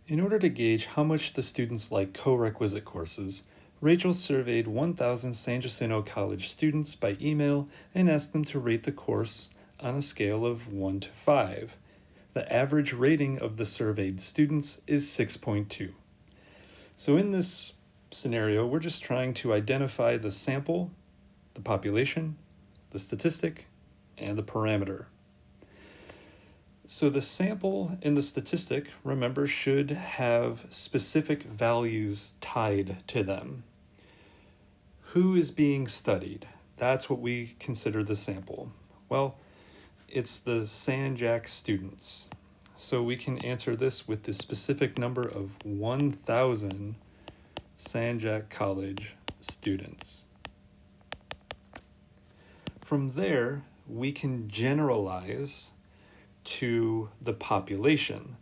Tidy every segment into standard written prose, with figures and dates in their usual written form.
In order to gauge how much the students like co-requisite courses, Rachel surveyed 1,000 San Jacinto College students by email and asked them to rate the course on a scale of 1 to 5. The average rating of the surveyed students is 6.2. So in this scenario, we're just trying to identify the sample, the population, the statistic, and the parameter. So the sample and the statistic, remember, should have specific values tied to them. Who is being studied? That's what we consider the sample. Well, it's the San Jac students. So we can answer this with the specific number of 1,000 San Jac College students. From there, we can generalize to the population.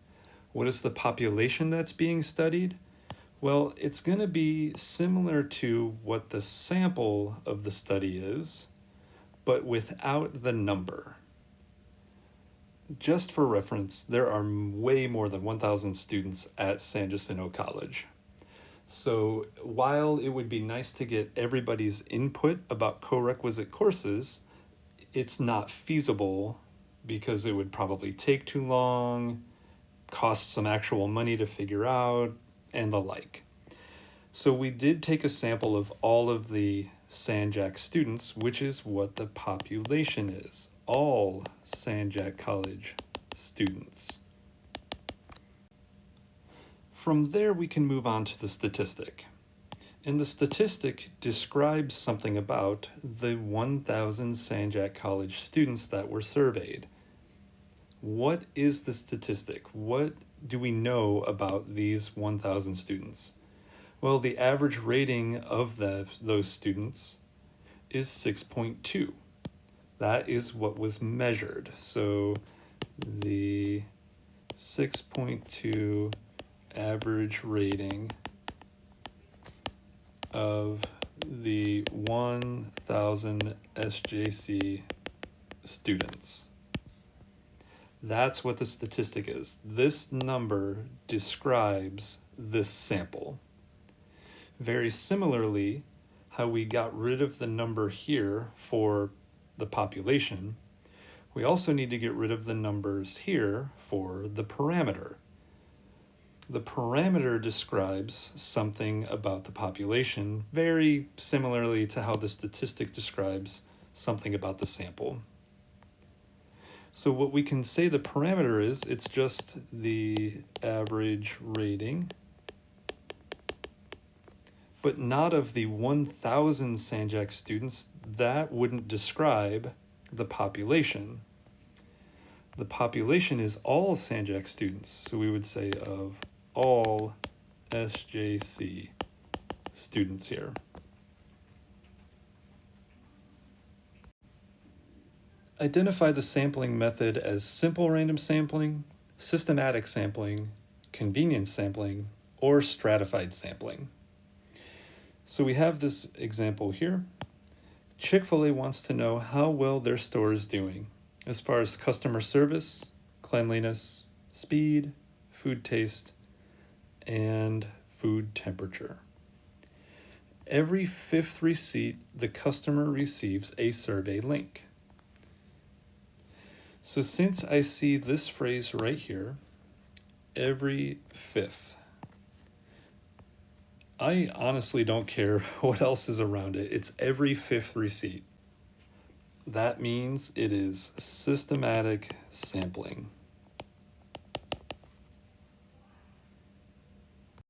What is the population that's being studied? Well, it's going to be similar to what the sample of the study is, but without the number. Just for reference, there are way more than 1,000 students at San Jacinto College. So while it would be nice to get everybody's input about co-requisite courses, it's not feasible because it would probably take too long, cost some actual money to figure out, and the like. So we did take a sample of all of the San Jac students, which is what the population is. All San Jac College students. From there, we can move on to the statistic. And the statistic describes something about the 1,000 San Jac College students that were surveyed. What is the statistic? What do we know about these 1,000 students? Well, the average rating of those students is 6.2. That is what was measured. So the 6.2 average rating of the 1,000 SJC students. That's what the statistic is. This number describes this sample. Very similarly, how we got rid of the number here for the population, we also need to get rid of the numbers here for the parameter. The parameter describes something about the population, very similarly to how the statistic describes something about the sample. So what we can say the parameter is, it's just the average rating, but not of the 1,000 San Jac students. That wouldn't describe the population. The population is all San Jac students, so we would say of all SJC students here. Identify the sampling method as simple random sampling, systematic sampling, convenience sampling, or stratified sampling. So we have this example here. Chick-fil-A wants to know how well their store is doing as far as customer service, cleanliness, speed, food taste, and food temperature. Every fifth receipt, the customer receives a survey link. So since I see this phrase right here, every fifth, I honestly don't care what else is around it. It's every fifth receipt. That means it is systematic sampling.